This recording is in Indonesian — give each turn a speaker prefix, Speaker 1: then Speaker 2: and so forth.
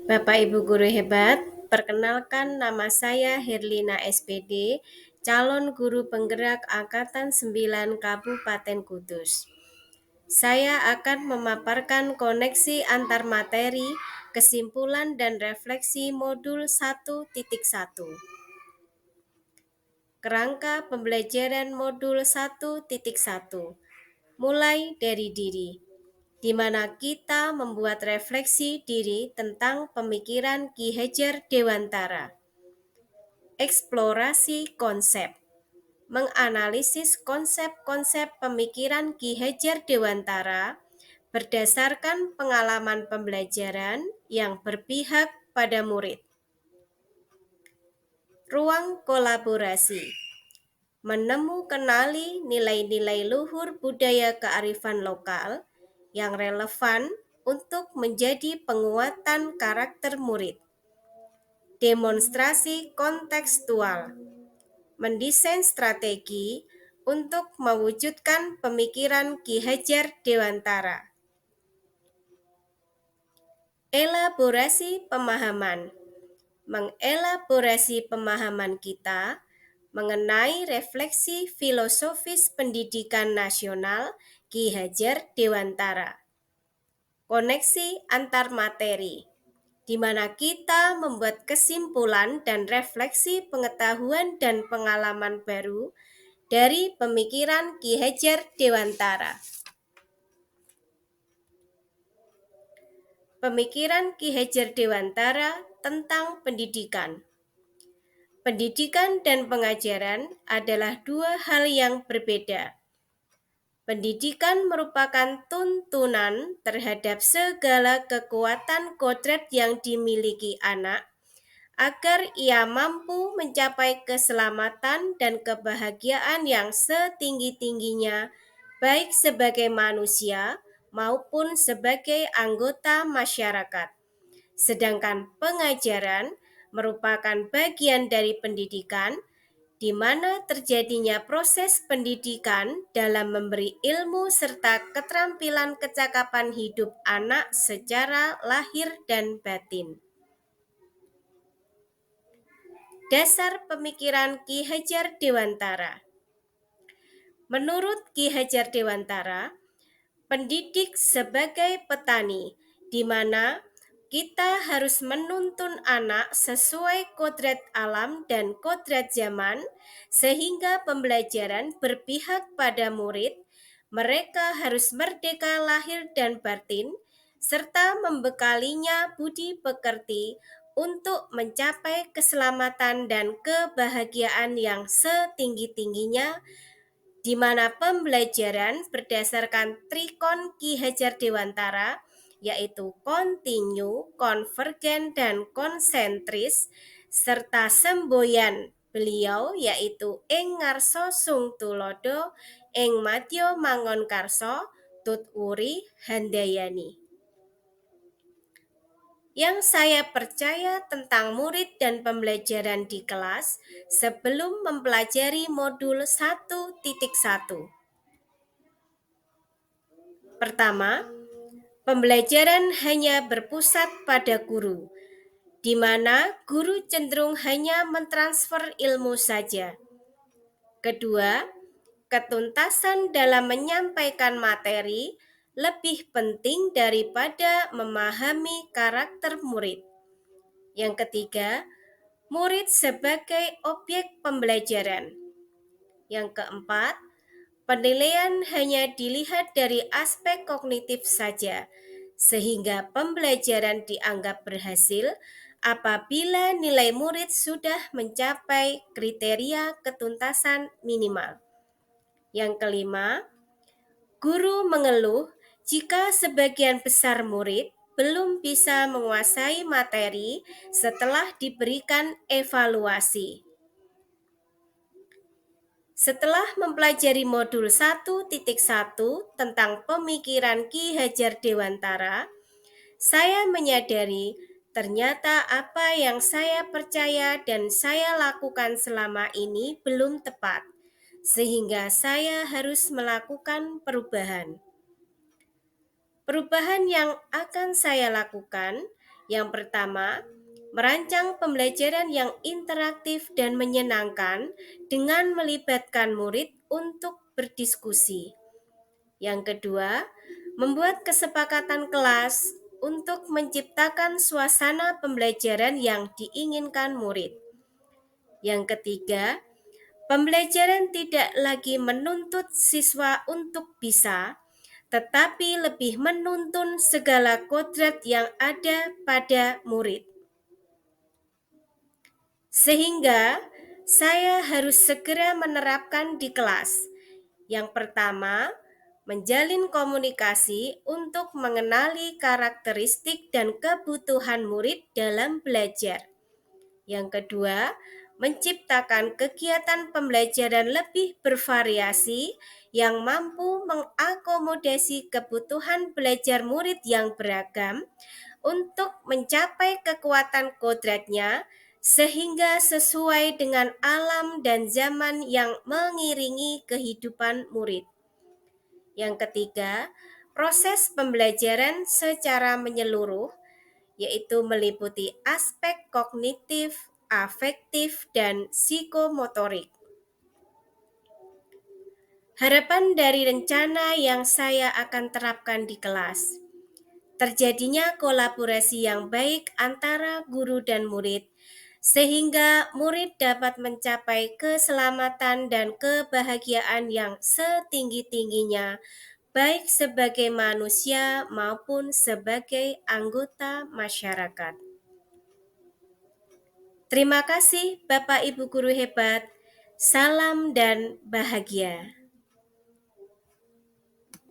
Speaker 1: Bapak Ibu guru hebat, perkenalkan nama saya Herlina SPD, calon guru penggerak Angkatan 9 Kabupaten Kudus. Saya akan memaparkan koneksi antar materi, kesimpulan dan refleksi modul 1.1. Kerangka pembelajaran modul 1.1. Mulai dari diri, di mana kita membuat refleksi diri tentang pemikiran Ki Hajar Dewantara. Eksplorasi konsep, menganalisis konsep-konsep pemikiran Ki Hajar Dewantara berdasarkan pengalaman pembelajaran yang berpihak pada murid. Ruang kolaborasi, kenali nilai-nilai luhur budaya kearifan lokal yang relevan untuk menjadi penguatan karakter murid. Demonstrasi kontekstual, mendesain strategi untuk mewujudkan pemikiran Ki Hajar Dewantara. Elaborasi pemahaman, mengelaborasi pemahaman kita mengenai refleksi filosofis pendidikan nasional Ki Hajar Dewantara. Koneksi antar materi, di mana kita membuat kesimpulan dan refleksi pengetahuan dan pengalaman baru dari pemikiran Ki Hajar Dewantara. Pemikiran Ki Hajar Dewantara tentang pendidikan. Pendidikan dan pengajaran adalah dua hal yang berbeda. Pendidikan merupakan tuntunan terhadap segala kekuatan kodrat yang dimiliki anak agar ia mampu mencapai keselamatan dan kebahagiaan yang setinggi-tingginya baik sebagai manusia maupun sebagai anggota masyarakat. Sedangkan pengajaran merupakan bagian dari pendidikan, di mana terjadinya proses pendidikan dalam memberi ilmu serta keterampilan kecakapan hidup anak secara lahir dan batin. Dasar pemikiran Ki Hajar Dewantara. Menurut Ki Hajar Dewantara, pendidik sebagai petani, di mana kita harus menuntun anak sesuai kodrat alam dan kodrat zaman, sehingga pembelajaran berpihak pada murid. Mereka harus merdeka lahir dan batin, serta membekalinya budi pekerti untuk mencapai keselamatan dan kebahagiaan yang setinggi-tingginya, di mana pembelajaran berdasarkan trikon Ki Hajar Dewantara, yaitu kontinu, konvergen, dan konsentris, serta semboyan beliau yaitu ing ngarsa sung tulodo, ing madya mangon karso, tut uri handayani. Yang saya percaya tentang murid dan pembelajaran di kelas sebelum mempelajari modul 1.1. Pertama, pembelajaran hanya berpusat pada guru, di mana guru cenderung hanya mentransfer ilmu saja. Kedua, ketuntasan dalam menyampaikan materi lebih penting daripada memahami karakter murid. Yang ketiga, murid sebagai objek pembelajaran. Yang keempat, penilaian hanya dilihat dari aspek kognitif saja, sehingga pembelajaran dianggap berhasil apabila nilai murid sudah mencapai kriteria ketuntasan minimal. Yang kelima, guru mengeluh jika sebagian besar murid belum bisa menguasai materi setelah diberikan evaluasi. Setelah mempelajari modul 1.1 tentang pemikiran Ki Hajar Dewantara, saya menyadari ternyata apa yang saya percaya dan saya lakukan selama ini belum tepat, sehingga saya harus melakukan perubahan. Perubahan yang akan saya lakukan Yang pertama, merancang pembelajaran yang interaktif dan menyenangkan dengan melibatkan murid untuk berdiskusi. Yang kedua, membuat kesepakatan kelas untuk menciptakan suasana pembelajaran yang diinginkan murid. Yang ketiga, pembelajaran tidak lagi menuntut siswa untuk bisa, tetapi lebih menuntun segala kodrat yang ada pada murid. Sehingga saya harus segera menerapkan di kelas. Yang pertama, menjalin komunikasi untuk mengenali karakteristik dan kebutuhan murid dalam belajar. Yang kedua, menciptakan kegiatan pembelajaran lebih bervariasi yang mampu mengakomodasi kebutuhan belajar murid yang beragam untuk mencapai kekuatan kodratnya sehingga sesuai dengan alam dan zaman yang mengiringi kehidupan murid. Yang ketiga, proses pembelajaran secara menyeluruh yaitu meliputi aspek kognitif, afektif, dan psikomotorik. Harapan dari rencana yang saya akan terapkan di kelas, terjadinya kolaborasi yang baik antara guru dan murid, sehingga murid dapat mencapai keselamatan dan kebahagiaan yang setinggi-tingginya, baik sebagai manusia maupun sebagai anggota masyarakat. Terima kasih Bapak Ibu guru hebat. Salam dan bahagia.